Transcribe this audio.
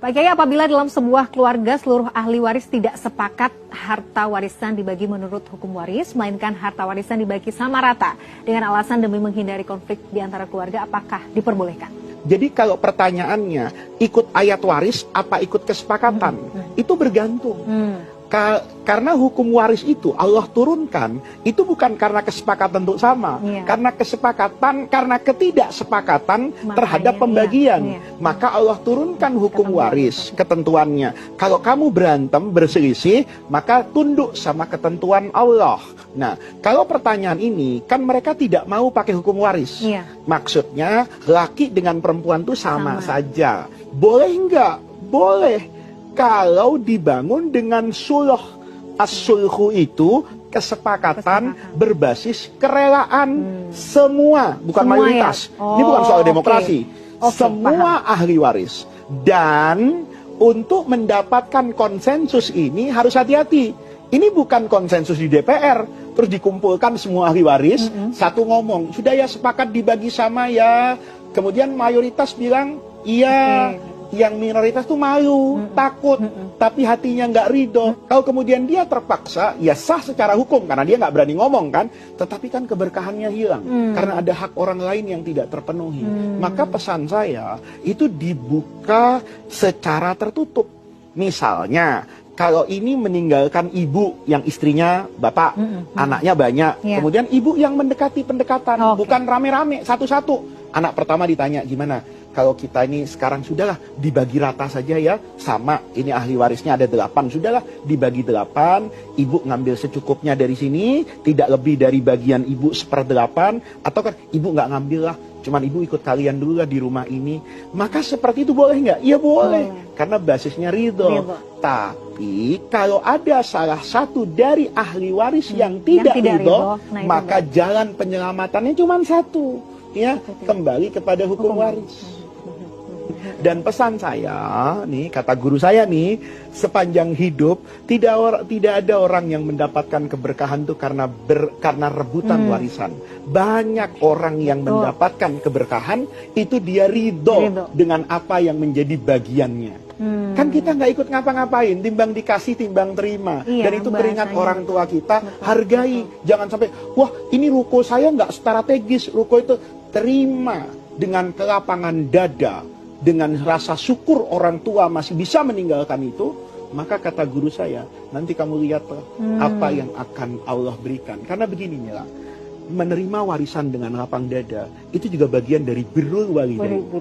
Pak Kiai, apabila dalam sebuah keluarga seluruh ahli waris tidak sepakat harta warisan dibagi menurut hukum waris, melainkan harta warisan dibagi sama rata dengan alasan demi menghindari konflik di antara keluarga, apakah diperbolehkan? Jadi kalau pertanyaannya ikut ayat waris apa ikut kesepakatan, itu bergantung. Karena hukum waris itu Allah turunkan, itu bukan karena kesepakatan untuk sama, karena kesepakatan, karena ketidaksepakatan terhadap pembagian. Maka Allah turunkan hukum waris, ketentuannya. Kalau kamu berantem, berselisih, maka tunduk sama ketentuan Allah. Nah, kalau pertanyaan ini, kan mereka tidak mau pakai hukum waris. Maksudnya, laki dengan perempuan itu sama saja. Boleh enggak? Boleh. Kalau dibangun dengan sulh. As-sulhu itu kesepakatan berbasis kerelaan. Semua, bukan mayoritas. Ini bukan soal demokrasi. Semua ahli waris. Dan untuk mendapatkan konsensus ini harus hati-hati. Ini bukan konsensus di DPR. Terus dikumpulkan semua ahli waris. Satu ngomong, sudah ya sepakat dibagi sama ya. Kemudian mayoritas bilang, iya. Yang minoritas tuh malu, takut, tapi hatinya nggak ridho. Kalau kemudian dia terpaksa, ya sah secara hukum karena dia nggak berani ngomong kan. Tetapi kan keberkahannya hilang karena ada hak orang lain yang tidak terpenuhi. Maka pesan saya itu dibuka secara tertutup. Misalnya, kalau ini meninggalkan ibu yang istrinya bapak, anaknya banyak. Kemudian ibu yang mendekati pendekatan, bukan rame-rame, satu-satu. Anak pertama ditanya, gimana? Kalau kita ini sekarang sudahlah dibagi rata saja ya, sama ini ahli warisnya ada 8, sudahlah dibagi 8, ibu ngambil secukupnya dari sini, tidak lebih dari bagian ibu 1/8, atau kan ibu nggak ngambil lah, cuman ibu ikut kalian dulu lah di rumah ini. Maka seperti itu boleh nggak? Iya boleh, karena basisnya ridho. Tapi kalau ada salah satu dari ahli waris yang tidak ridho, maka jalan penyelamatannya cuma satu, ya kembali kepada hukum waris. Dan pesan saya, nih kata guru saya nih, sepanjang hidup tidak ada orang yang mendapatkan keberkahan itu karena rebutan warisan. Banyak orang yang mendapatkan keberkahan itu dia ridho dengan apa yang menjadi bagiannya. Kan kita nggak ikut ngapa-ngapain, timbang dikasih, timbang terima. Dan itu keringat orang tua kita, hargai. Jangan sampai, wah ini ruko saya nggak strategis, ruko itu terima dengan kelapangan dada. Dengan rasa syukur orang tua masih bisa meninggalkan itu, maka kata guru saya, nanti kamu lihatlah apa yang akan Allah berikan. Karena begini Mila, menerima warisan dengan lapang dada, itu juga bagian dari birrul walidain.